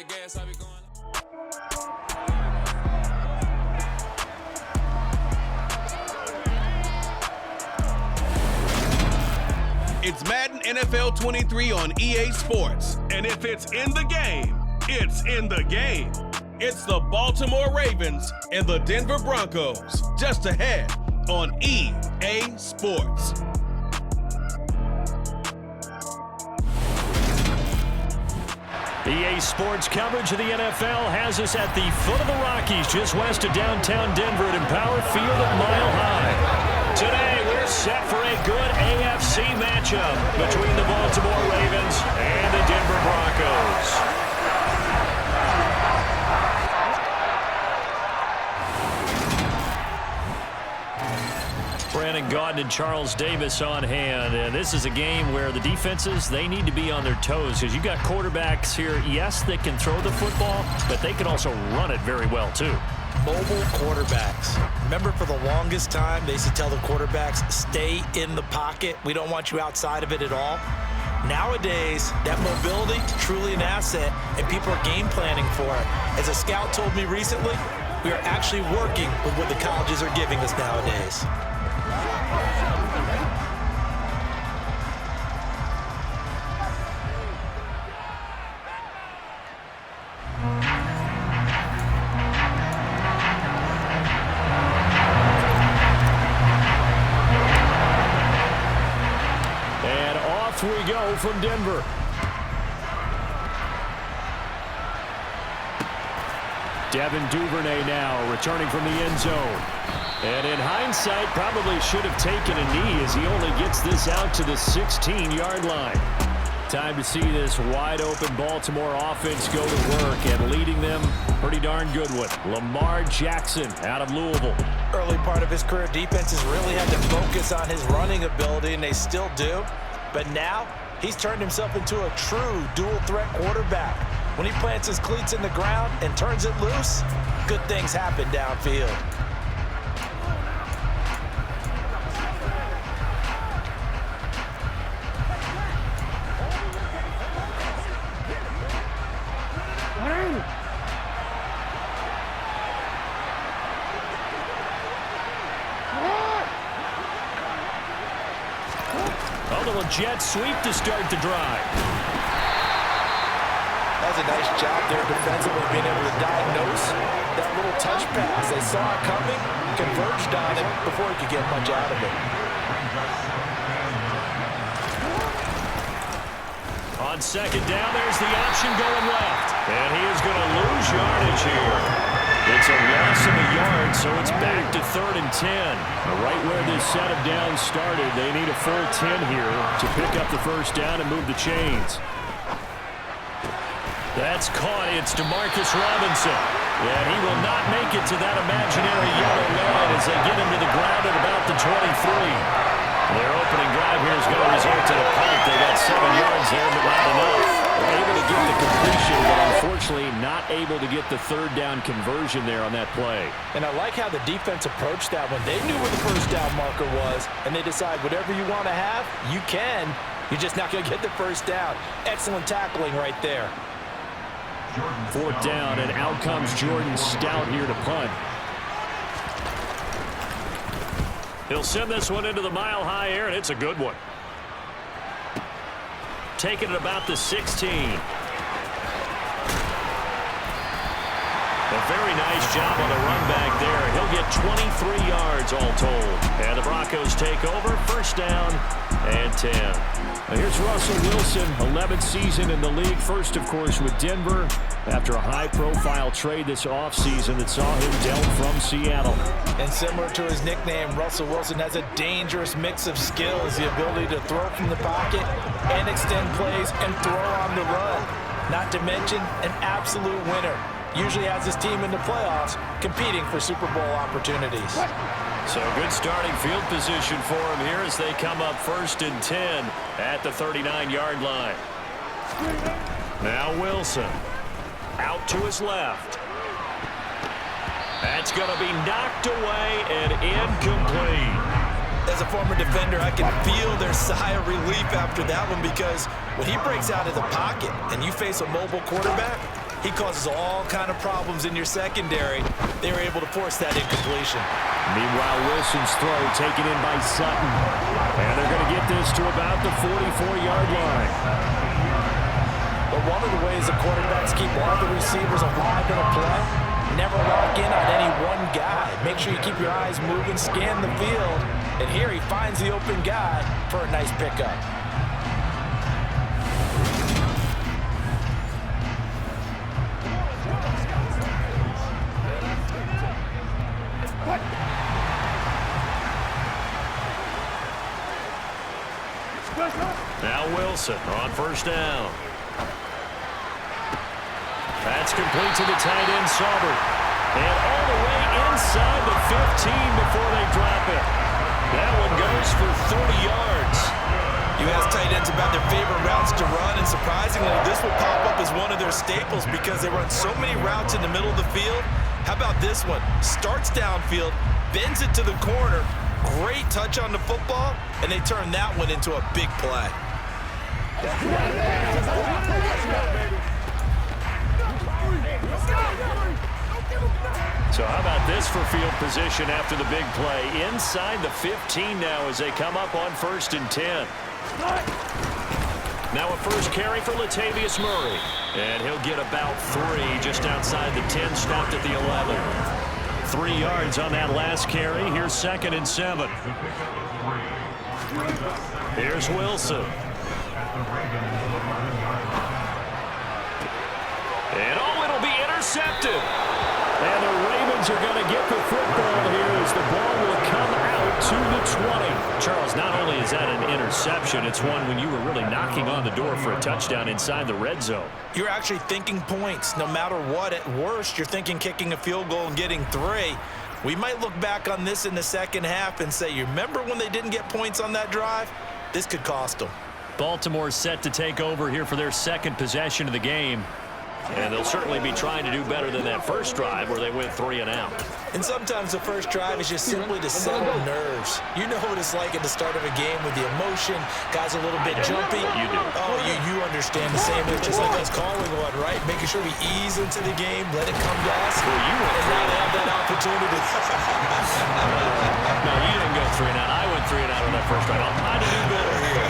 that gas, I be going. It's Madden NFL 23 on EA Sports. And if it's in the game, it's in the game. It's the Baltimore Ravens and the Denver Broncos. Just ahead on EA Sports. EA Sports coverage of the NFL has us at the foot of the Rockies, just west of downtown Denver at Empower Field at Mile High. Today, we're set for a good AFC matchup between the Baltimore Ravens and the Denver Broncos. Brandon Gaudin and Charles Davis on hand, and this is a game where the defenses, they need to be on their toes because you've got quarterbacks here, yes, they can throw the football, but they can also run it very well too. Mobile quarterbacks. Remember, for the longest time, they used to tell the quarterbacks, stay in the pocket. We don't want you outside of it at all. Nowadays, that mobility, truly an asset, and people are game planning for it. As a scout told me recently, we are actually working with what the colleges are giving us nowadays. And off we go from Denver. Devin Duvernay now returning from the end zone. And in hindsight, probably should have taken a knee as he only gets this out to the 16-yard line. Time to see this wide-open Baltimore offense go to work, and leading them, pretty darn good one. Lamar Jackson out of Louisville. Early part of his career, defenses really had to focus on his running ability, and they still do. But now, he's turned himself into a true dual-threat quarterback. When he plants his cleats in the ground and turns it loose, good things happen downfield. A little jet sweep to start the drive. That was a nice job there defensively, being able to diagnose that little touch pass. They saw it coming, converged on it before he could get much out of it. On second down, there's the option going left. And he is going to lose yardage here. It's a loss of a yard, so it's back to 3rd and 10. Right where this set of downs started, they need a full 10 here to pick up the first down and move the chains. That's caught. It's DeMarcus Robinson. And he will not make it to that imaginary yellow line as they get him to the ground at about the 23. Their opening drive here is going to result in a punt. They got 7 yards there, but not enough. They're able to get the completion, but unfortunately not able to get the 3rd down conversion there on that play. And I like how the defense approached that one. They knew where the first down marker was, and they decide whatever you want to have, you can. You're just not going to get the first down. Excellent tackling right there. 4th down, and out comes Jordan Stout here to punt. He'll send this one into the mile-high air, and it's a good one. Taking it about the 16. A very nice job on the run back there. He'll get 23 yards all told. And the Broncos take over, 1st down and 10. Now here's Russell Wilson, 11th season in the league. First, of course, with Denver after a high-profile trade this offseason that saw him dealt from Seattle. And similar to his nickname, Russell Wilson has a dangerous mix of skills, the ability to throw from the pocket and extend plays and throw on the run. Not to mention an absolute winner. Usually has his team in the playoffs competing for Super Bowl opportunities. So good starting field position for him here as they come up 1st and 10 at the 39-yard line. Now Wilson out to his left. That's going to be knocked away and incomplete. As a former defender, I can feel their sigh of relief after that one, because when he breaks out of the pocket and you face a mobile quarterback, He causes all kind of problems in your secondary. They were able to force that incompletion. Meanwhile, Wilson's throw taken in by Sutton. And they're going to get this to about the 44-yard line. But one of the ways the quarterbacks keep all the receivers alive in a play, never lock in on any one guy. Make sure you keep your eyes moving, scan the field. And here he finds the open guy for a nice pickup. Now Wilson on first down. That's complete to the tight end, Sauber. And all the way inside the 15 before they drop it. That one goes for 30 yards. You ask tight ends about their favorite routes to run, and surprisingly, this will pop up as one of their staples because they run so many routes in the middle of the field. How about this one? Starts downfield, bends it to the corner, great touch on the football, and they turn that one into a big play. So how about this for field position after the big play? Inside the 15 now as they come up on 1st and 10. Now a first carry for Latavius Murray. And he'll get about 3 just outside the 10, stopped at the 11. 3 yards on that last carry. Here's 2nd and 7. Here's Wilson. And it'll be intercepted. And the Ravens are going to get the football here as the ball will come out to the 20. Charles, not only is that an interception, it's one when you were really knocking on the door for a touchdown inside the red zone. You're actually thinking points. No matter what, at worst, you're thinking kicking a field goal and getting 3. We might look back on this in the second half and say, you remember when they didn't get points on that drive? This could cost them. Baltimore set to take over here for their second possession of the game. And they'll certainly be trying to do better than that first drive where they went 3 and out. And sometimes the first drive is just simply to settle nerves. You know what it's like at the start of a game with the emotion. Guys a little bit jumpy. You do. Oh, you understand the same. It's just like us calling one, right? Making sure we ease into the game, let it come to us, well, you went and not have that opportunity. No, you didn't go 3 and out. I went 3 and out on that first drive. I'll try to do better here.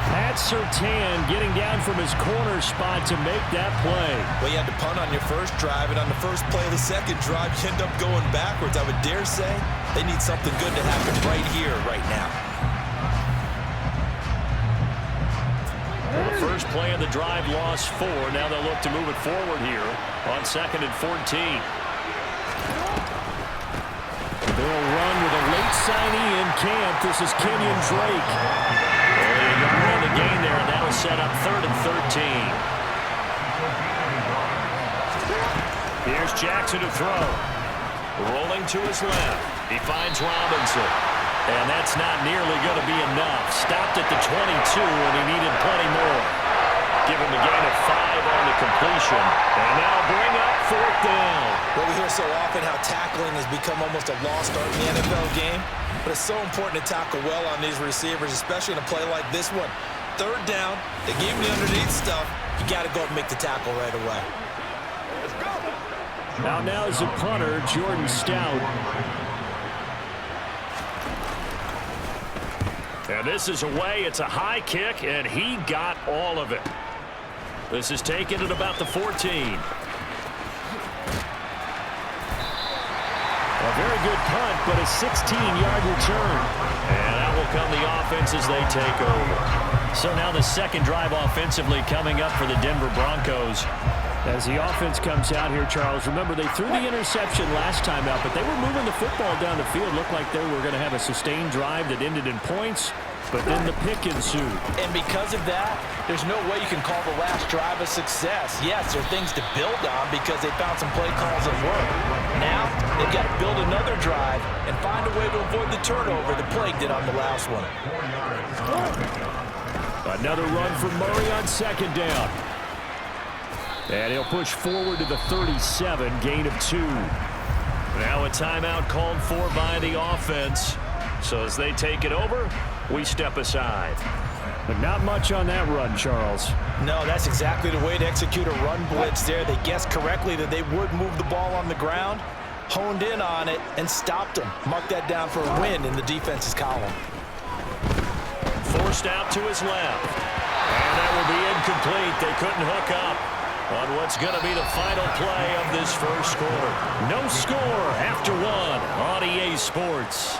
Pat Surtain getting down from his corner spot to make that play. Well, you had to punt on your first drive, and on the first play of the second drive, you end up going backwards. I would dare say they need something good to happen right here, right now. Well, the first play of the drive lost 4. Now they'll look to move it forward here on 2nd and 14. They'll run with a late signee in camp. This is Kenyon Drake. On the gain there, and that'll set up 3rd and 13. Here's Jackson to throw. Rolling to his left. He finds Robinson. And that's not nearly going to be enough. Stopped at the 22, and he needed plenty more. Give him a gain of 5 on the completion. And now bring up 4th down. Well, we hear so often how tackling has become almost a lost art in the NFL game. But it's so important to tackle well on these receivers, especially in a play like this one. 3rd down, they gave him the underneath stuff. You got to go and make the tackle right away. Now is the punter, Jordan Stout. And this is away. It's a high kick, and he got all of it. This is taken at about the 14. A very good punt, but a 16-yard return. And out will come the offense as they take over. So now the second drive offensively coming up for the Denver Broncos. As the offense comes out here, Charles, remember they threw the interception last time out, but they were moving the football down the field. Looked like they were going to have a sustained drive that ended in points, but then the pick ensued. And because of that, there's no way you can call the last drive a success. Yes, there are things to build on because they found some play calls that work. Now, they've got to build another drive and find a way to avoid the turnover the Plague did on the last one. Another run for Murray on 2nd down. And he'll push forward to the 37, gain of 2. Now a timeout called for by the offense. So as they take it over, we step aside. But not much on that run, Charles. No, that's exactly the way to execute a run blitz there. They guessed correctly that they would move the ball on the ground, honed in on it, and stopped them. Mark that down for a win in the defense's column. Forced out to his left. And that will be incomplete. They couldn't hook up on what's going to be the final play of this first quarter. No score after one on EA Sports.